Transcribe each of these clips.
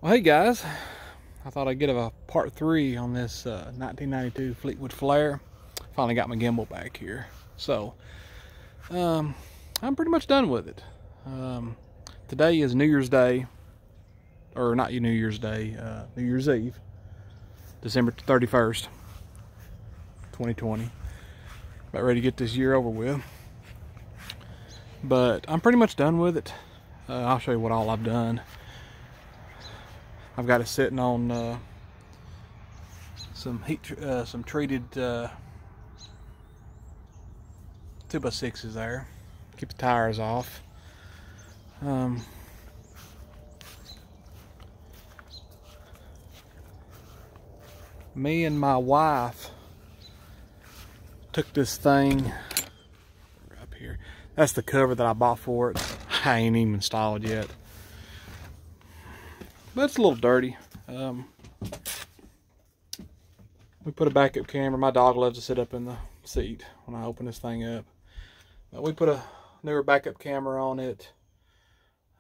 Well, hey guys, I thought I'd get a part 3 on this 1992 Fleetwood Flair. Finally got my gimbal back here, so I'm pretty much done with it. Today is New Year's Day, or not New Year's Day, New Year's Eve, December 31st, 2020. About ready to get this year over with, but I'm pretty much done with it. I'll show you what all I've done. I've got it sitting on some treated 2x6s there. Keep the tires off. Me and my wife took this thing up here. That's the cover that I bought for it. I ain't even installed yet, but it's a little dirty. We put a backup camera. My dog loves to sit up in the seat when I open this thing up. But we put a newer backup camera on it.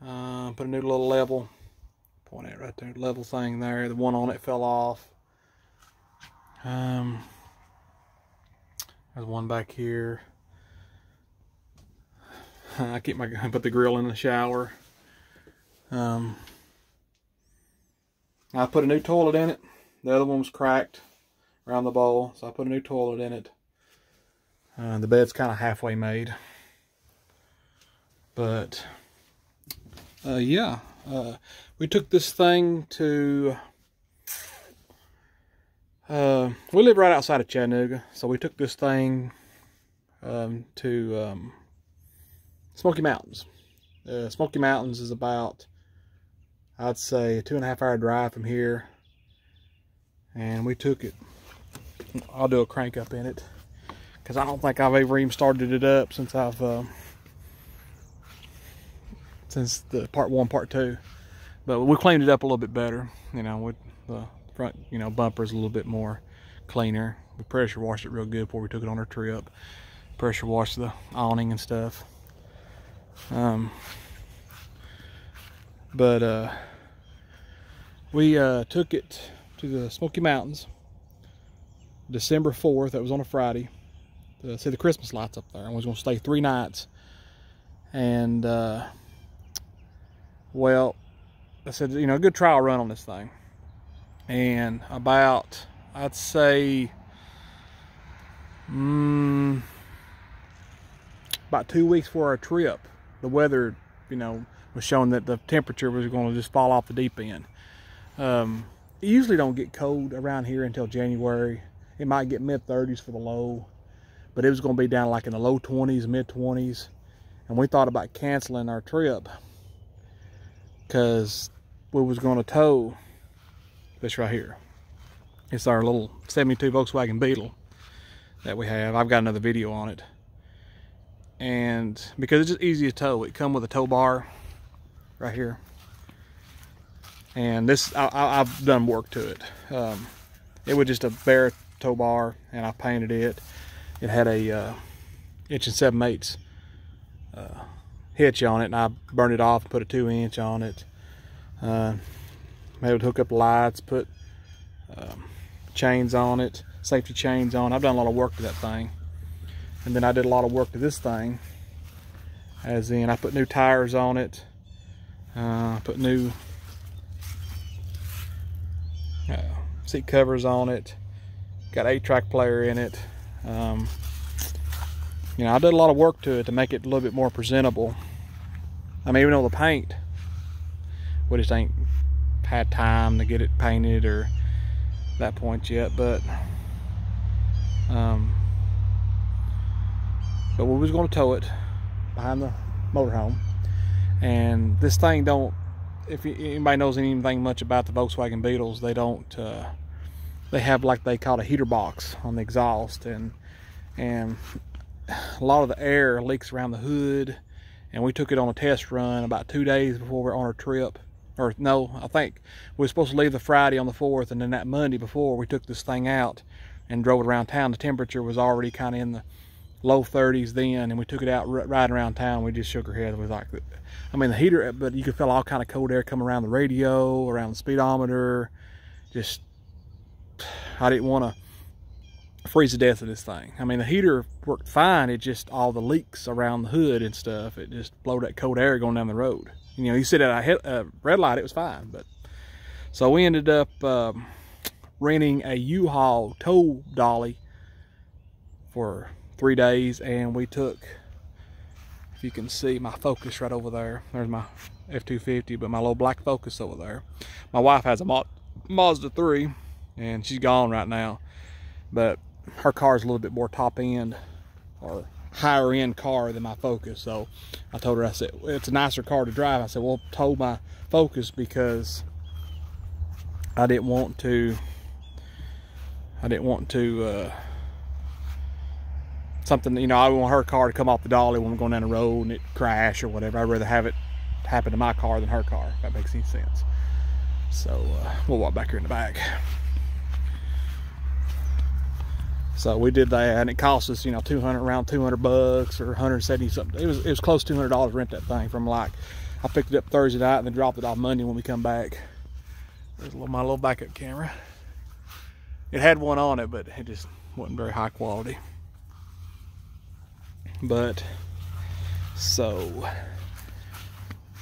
Put a new little level. Point it right there. Level thing there. The one on it fell off. There's one back here. I put the grill in the shower. I put a new toilet in it. The other one was cracked around the bowl, so I put a new toilet in it. The bed's kind of halfway made. But, yeah. We took this thing to... we live right outside of Chattanooga, so we took this thing to Smoky Mountains. Smoky Mountains is about, I'd say, a 2.5 hour drive from here, and we took it. I'll do a crank up in it because I don't think I've ever even started it up since since the part 1, part 2. But we cleaned it up a little bit better, you know, with the front, you know, bumper's a little bit more cleaner. We pressure washed it real good before we took it on our trip. Pressure washed the awning and stuff. We took it to the Smoky Mountains December 4th. That was on a Friday, to see the Christmas lights up there. I was going to stay 3 nights. And well, I said, you know, a good trial run on this thing. And about, I'd say, about 2 weeks before our trip, the weather, you know, was showing that the temperature was going to just fall off the deep end. It usually don't get cold around here until January. It might get mid-30s for the low, but it was going to be down like in the low 20s, mid-20s. And we thought about canceling our trip because we was going to tow this right here. It's our little 72 Volkswagen Beetle that we have. I've got another video on it. And because it's just easy to tow, it comes with a tow bar right here. And this, I've done work to it. It was just a bare tow bar, and I painted it. It had a 1 7/8" hitch on it, and I burned it off and put a 2-inch on it. Maybe hook up lights, put chains on it, safety chains on. I've done a lot of work to that thing. And then I did a lot of work to this thing, as in I put new tires on it, put new seat covers on it, got an 8-track player in it. You know, I did a lot of work to it to make it a little bit more presentable. I mean, even though the paint, we just ain't had time to get it painted or that point yet, but we was going to tow it behind the motorhome. And this thing don't, if anybody knows anything much about the Volkswagen Beetles, they don't, they have like they call a heater box on the exhaust, and a lot of the air leaks around the hood. And we took it on a test run about 2 days before we were on our trip. Or no, I think we were supposed to leave the Friday on the 4th, and then that Monday before we took this thing out and drove it around town. The temperature was already kind of in the low 30s then, and we took it out riding around town. We just shook our heads. We was like, I mean, the heater, but you could feel all kind of cold air coming around the radio, around the speedometer. Just, I didn't want to freeze to death of this thing. I mean, the heater worked fine. It just, all the leaks around the hood and stuff, it just blowed that cold air going down the road. You know, you sit at a red light, it was fine. But so we ended up renting a U-Haul tow dolly for 3 days, and we took, if you can see my Focus right over there, there's my F-250, but my little black Focus over there. My wife has a Mazda 3, and she's gone right now, but her car is a little bit more top end or higher end car than my Focus. So I told her, I said, it's a nicer car to drive. I said, well, tow my Focus, because I didn't want to something, you know, I don't want her car to come off the dolly when we're going down the road and it crash or whatever. I'd rather have it happen to my car than her car, if that makes any sense. So we'll walk back here in the back. So we did that, and it cost us, you know, around 200 bucks or 170 something. It was close to $200 to rent that thing from, like, I picked it up Thursday night and then dropped it off Monday when we come back. There's my little backup camera. It had one on it, but it just wasn't very high quality. But so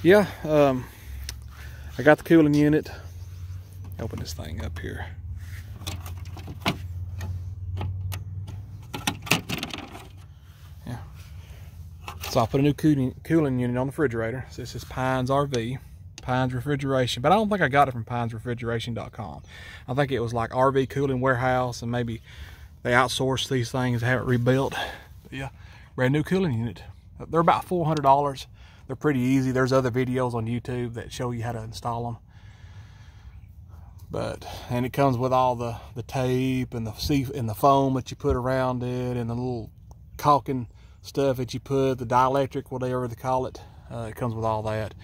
yeah, I got the cooling unit. Open this thing up here. Yeah. So I put a new cooling unit on the refrigerator. So this is Pines RV, Pines Refrigeration, but I don't think I got it from pinesrefrigeration.com. I think it was like RV Cooling Warehouse, and maybe they outsource these things, have it rebuilt. But yeah, brand new cooling unit. They're about $400. They're pretty easy. There's other videos on YouTube that show you how to install them. And it comes with all the tape and the foam that you put around it, and the little caulking stuff that you put, the dielectric, whatever they call it. It comes with all that.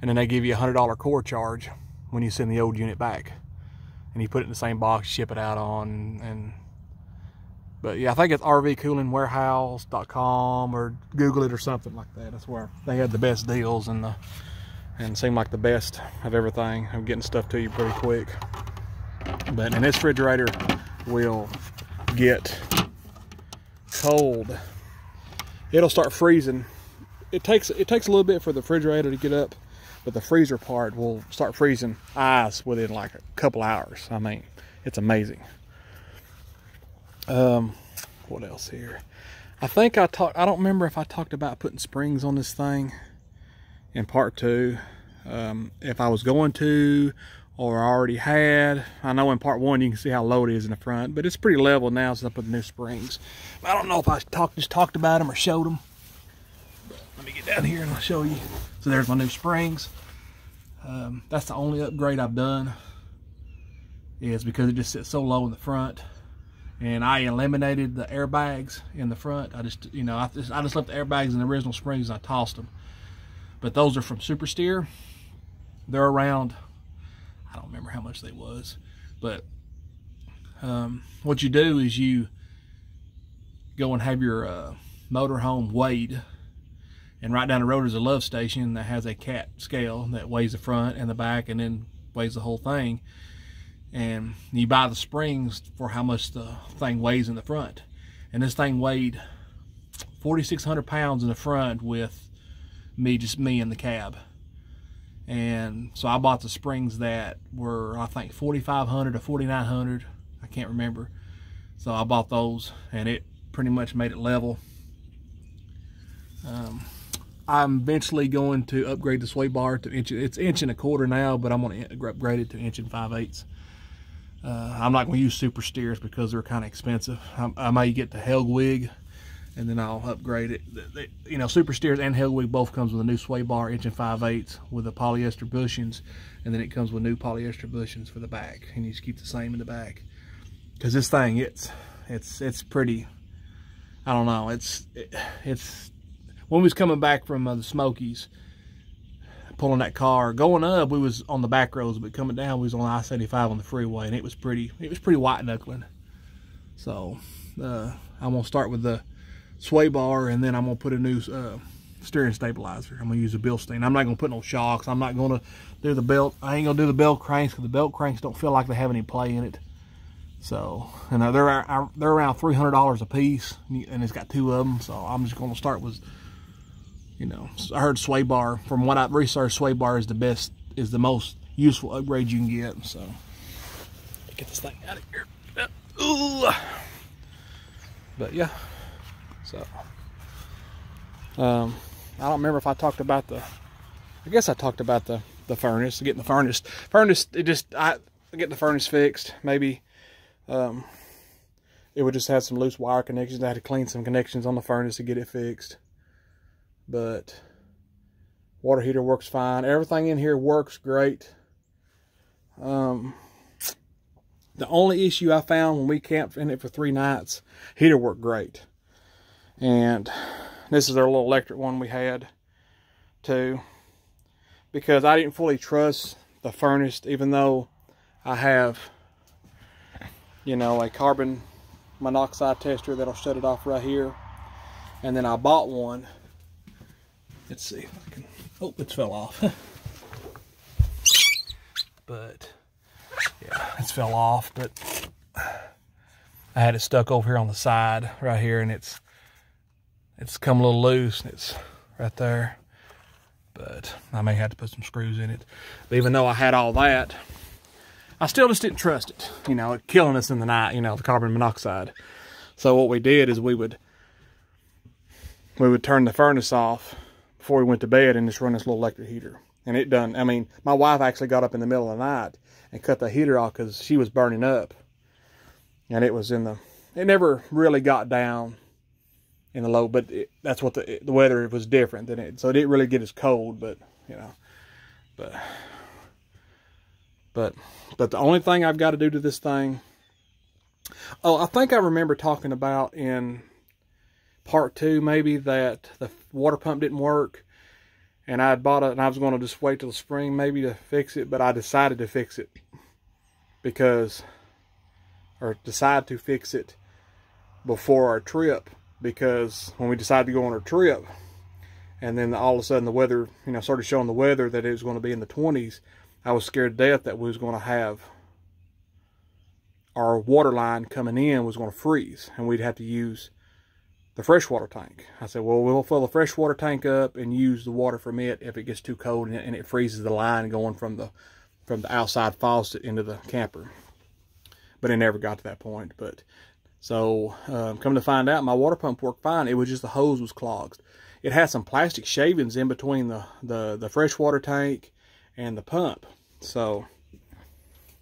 And then they give you a $100 core charge when you send the old unit back, and you put it in the same box, ship it out on. But yeah, I think it's rvcoolingwarehouse.com, or Google it or something like that. That's where they had the best deals and seemed like the best of everything. I'm getting stuff to you pretty quick. And this refrigerator will get cold. It'll start freezing. It takes a little bit for the refrigerator to get up, but the freezer part will start freezing ice within like a couple hours. I mean, it's amazing. What else here? I think I don't remember if I talked about putting springs on this thing in part 2. If I was going to, or I already had. I know in part 1 you can see how low it is in the front, but it's pretty level now since I put the new springs. I don't know if I just talked about them or showed them. But let me get down here and I'll show you. So there's my new springs. That's the only upgrade I've done, is because it just sits so low in the front. And I eliminated the airbags in the front. I just left the airbags in the original springs and I tossed them. But those are from Super Steer. They're around, I don't remember how much they was, but what you do is you go and have your motorhome weighed, and right down the road is a Love Station that has a cat scale that weighs the front and the back and then weighs the whole thing. And you buy the springs for how much the thing weighs in the front. And this thing weighed 4,600 pounds in the front with just me in the cab. And so I bought the springs that were, I think, 4,500 to 4,900. I can't remember. So I bought those, and it pretty much made it level. I'm eventually going to upgrade the sway bar to inch. It's 1 1/4 now, but I'm going to upgrade it to 1 5/8. I'm not going to use Super Steers because they're kind of expensive. I may get the Helgwig, and then I'll upgrade it. You know, Super Steers and Helgwig both comes with a new sway bar, 1 5/8, with the polyester bushings, and then it comes with new polyester bushings for the back, and you just keep the same in the back. Because this thing, it's pretty. I don't know. It's when we was coming back from the Smokies, pulling that car, going up we was on the back roads, but coming down we was on I-75 on the freeway, and it was pretty white knuckling. So I'm gonna start with the sway bar, and then I'm gonna put a new steering stabilizer. I'm gonna use a Bilstein. I'm not gonna put no shocks. I'm not gonna do the belt. I ain't gonna do the belt cranks because the belt cranks don't feel like they have any play in it. So, and they're around $300 a piece, and it's got 2 of them. So I'm just gonna start with, you know, I heard sway bar. From what I've researched, sway bar is the best, is the most useful upgrade you can get. So, get this thing out of here. Ooh. But yeah, so I don't remember if I talked about the. I guess I talked about the furnace, getting the furnace. I get the furnace fixed. Maybe it would just have some loose wire connections. I had to clean some connections on the furnace to get it fixed. But water heater works fine. Everything in here works great. The only issue I found when we camped in it for 3 nights, heater worked great. And this is our little electric one we had too. Because I didn't fully trust the furnace, even though I have, you know, a carbon monoxide tester that'll shut it off right here. And then I bought one. Let's see if I can, oh, it fell off. But yeah, it's fell off, but I had it stuck over here on the side right here, and it's come a little loose, and it's right there. But I may have to put some screws in it. But even though I had all that, I still just didn't trust it. You know, it killing us in the night, you know, the carbon monoxide. So what we did is we would turn the furnace off before we went to bed and just run this little electric heater. And it done, I mean, my wife actually got up in the middle of the night and cut the heater off because she was burning up. And it was in the, it never really got down in the low, but that's what the weather was different than it. So it didn't really get as cold, but, you know, but the only thing I've got to do to this thing, oh, I think I remember talking about in part 2, maybe, that the water pump didn't work. And I had bought it, and I was going to just wait till the spring maybe to fix it, but I decided to fix it before our trip, because when we decided to go on our trip, and then all of a sudden the weather, you know, started showing the weather that it was going to be in the 20s, I was scared to death that we was going to have our water line coming in was going to freeze, and we'd have to use the freshwater tank. I said, well, we'll fill the freshwater tank up and use the water from it if it gets too cold and it freezes the line going from the outside faucet into the camper. But it never got to that point. But so come to find out, my water pump worked fine. It was just the hose was clogged. It had some plastic shavings in between the freshwater tank and the pump. So,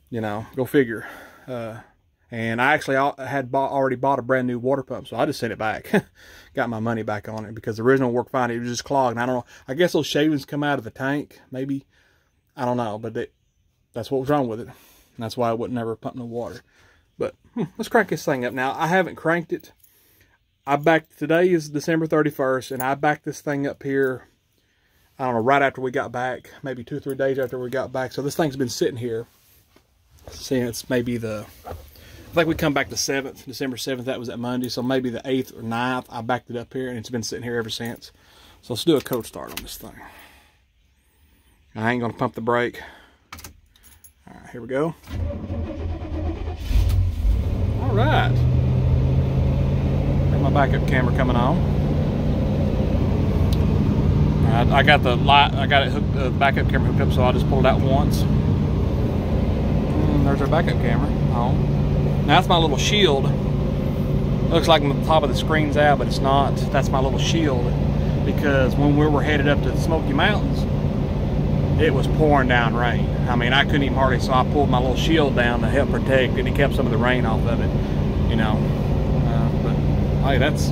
you know, go figure. And I actually had already bought a brand new water pump, so I just sent it back. Got my money back on it because the original worked fine. It was just clogged. And I don't know. I guess those shavings come out of the tank, maybe. I don't know, but that's what was wrong with it. And that's why I would never pump no water. But let's crank this thing up now. I haven't cranked it. Today is December 31st, and I backed this thing up here, I don't know, right after we got back, maybe 2 or 3 days after we got back. So this thing's been sitting here since maybe I think we come back the 7th, December 7th, that was that Monday, so maybe the 8th or 9th, I backed it up here, and it's been sitting here ever since. So let's do a cold start on this thing. I ain't going to pump the brake. All right, here we go. All right. Got my backup camera coming on. All right, I got the backup camera hooked up, so I'll just pull it out once. And there's our backup camera on. Now that's my little shield. Looks like the top of the screen's out, but it's not. That's my little shield, because when we were headed up to the Smoky Mountains, it was pouring down rain. I mean, I couldn't even hardly, so I pulled my little shield down to help protect, and it kept some of the rain off of it, you know. But hey, that's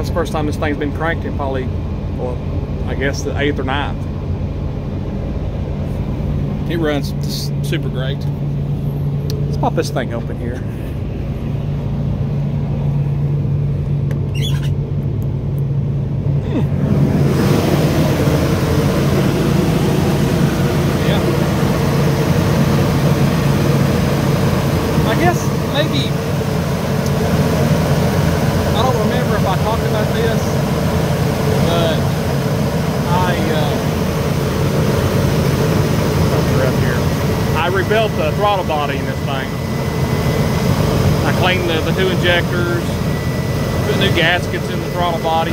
the first time this thing's been cranked in probably, well, I guess the 8th or 9th. It runs just super great. Let's pop this thing open here. Yeah. I guess maybe, I don't remember if I talked about rebuilt the throttle body in this thing. I cleaned the two injectors, put new gaskets in the throttle body.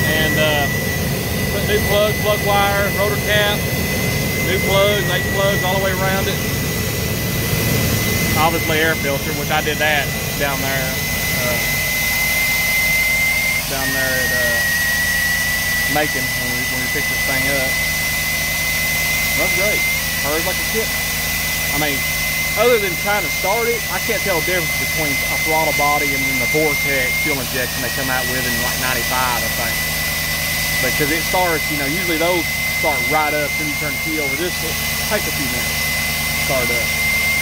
And put new plugs, plug wires, rotor cap, new plugs, 8 plugs all the way around it. Obviously air filter, which I did that down there at Macon when we picked this thing up. Runs great. Purrs like a kitten. I mean, other than trying to start it, I can't tell the difference between a throttle body and then the Vortex fuel injection they come out with in like 95, I think. Because it starts, you know, usually those start right up, then you turn the key over. This takes a few minutes to start up.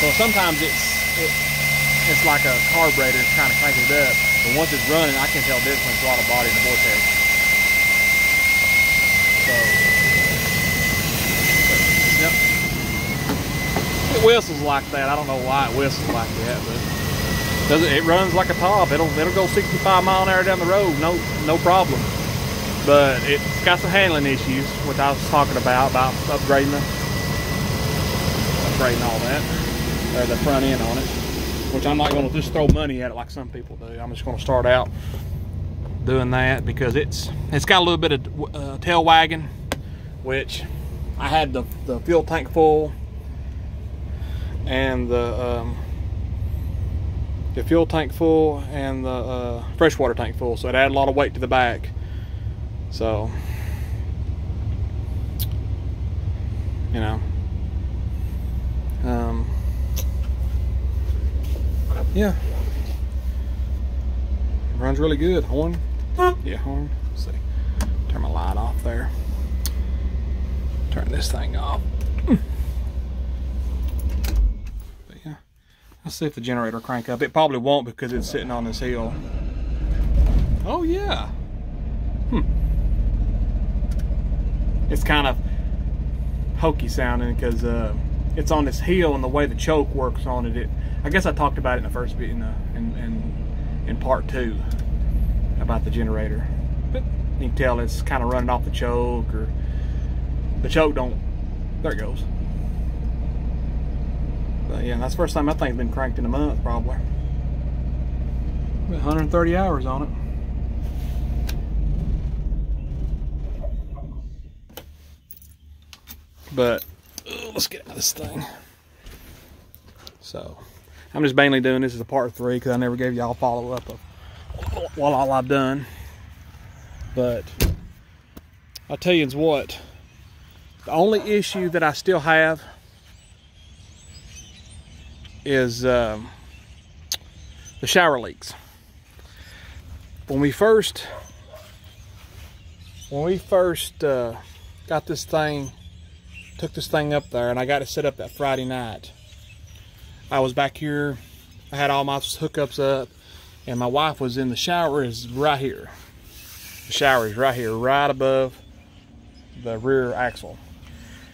So sometimes it's like a carburetor, it's kind of cranking it up. But once it's running, I can tell the difference between throttle body and the Vortex. So, yep. It whistles like that. I don't know why it whistles like that, but it runs like a top. It'll go 65 mile an hour down the road, no problem. But it's got some handling issues, which I was talking about upgrading all that, or the front end on it. Which I'm not going to just throw money at it like some people do. I'm just going to start out doing that because it's got a little bit of tail wagging, which I had the fuel tank full and the fuel tank full and the freshwater tank full, so it added a lot of weight to the back. So, you know, yeah, it runs really good. Horn, yeah, horn. Let's see, turn my light off there. Turn this thing off. But yeah, let's see if the generator will crank up. It probably won't because it's sitting on this hill. Oh yeah. It's kind of hokey sounding because it's on this hill, and the way the choke works on it, I guess I talked about it in the first video, in part 2 about the generator. But you can tell it's kind of running off the choke, or the choke don't. There it goes. But yeah, that's the first time that thing's been cranked in a month, probably. 130 hours on it. But let's get out of this thing. So I'm just mainly doing this as a part 3 because I never gave y'all a follow-up of what all I've done. But I'll tell you what, the only issue that I still have is the shower leaks. When we first got this thing, took this thing up there, and I got it set up that Friday night, I was back here, I had all my hookups up, and my wife was in the shower is right here. The shower is right here, right above the rear axle.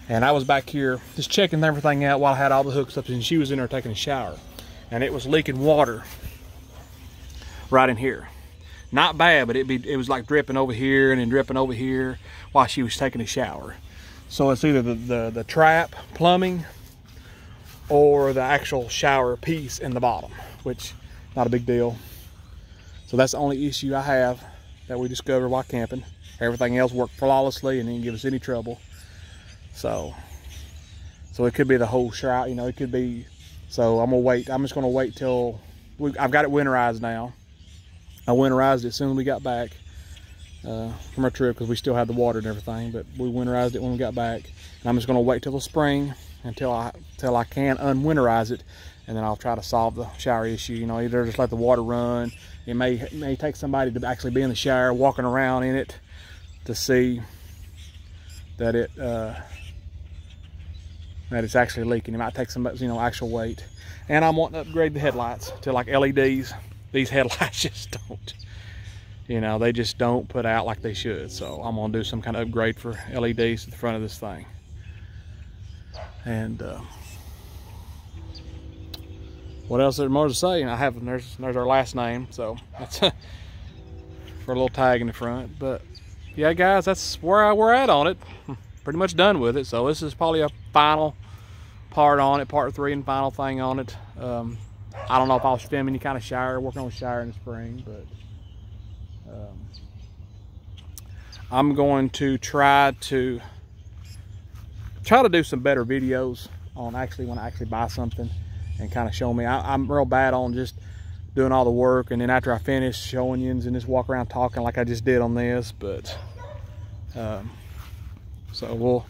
And I was back here just checking everything out while I had all the hooks up, and she was in there taking a shower. And it was leaking water right in here. Not bad, but it was like dripping over here and then dripping over here while she was taking a shower. So it's either the trap plumbing or the actual shower piece in the bottom, which not a big deal. So that's the only issue I have that we discovered while camping. Everything else worked flawlessly and didn't give us any trouble. So it could be the whole shower, you know, it could be. So I'm gonna wait. I'm just gonna wait till I've got it winterized now. I winterized it as soon as we got back from our trip because we still had the water and everything, but we winterized it when we got back. And I'm just gonna wait till the spring until I can unwinterize it, and then I'll try to solve the shower issue. You know, either just let the water run. It may take somebody to actually be in the shower, walking around in it, to see that it's actually leaking. It might take some, you know, actual weight. And I'm wanting to upgrade the headlights to like LEDs. These headlights just don't, you know, they just don't put out like they should. So I'm gonna do some kind of upgrade for LEDs at the front of this thing. And what else is there more to say? And I have, there's our last name, so that's for a little tag in the front. But yeah, guys, that's where we're at on it. Pretty much done with it. So this is probably a final part on it, part 3 and final thing on it. I don't know if I was filming any kind of shower, working on a shower in the spring, but I'm going to try to do some better videos on actually when I actually buy something and kind of show me. I'm real bad on just doing all the work and then after I finish showing you and just walk around talking like I just did on this. But so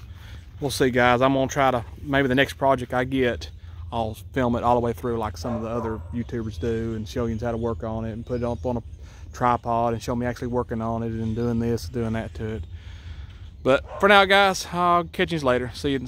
we'll see, guys. I'm gonna try to, maybe the next project I get, I'll film it all the way through like some of the other YouTubers do and show you how to work on it and put it up on a tripod and show me actually working on it and doing this, doing that to it. But for now, guys, I'll catch you later. See you.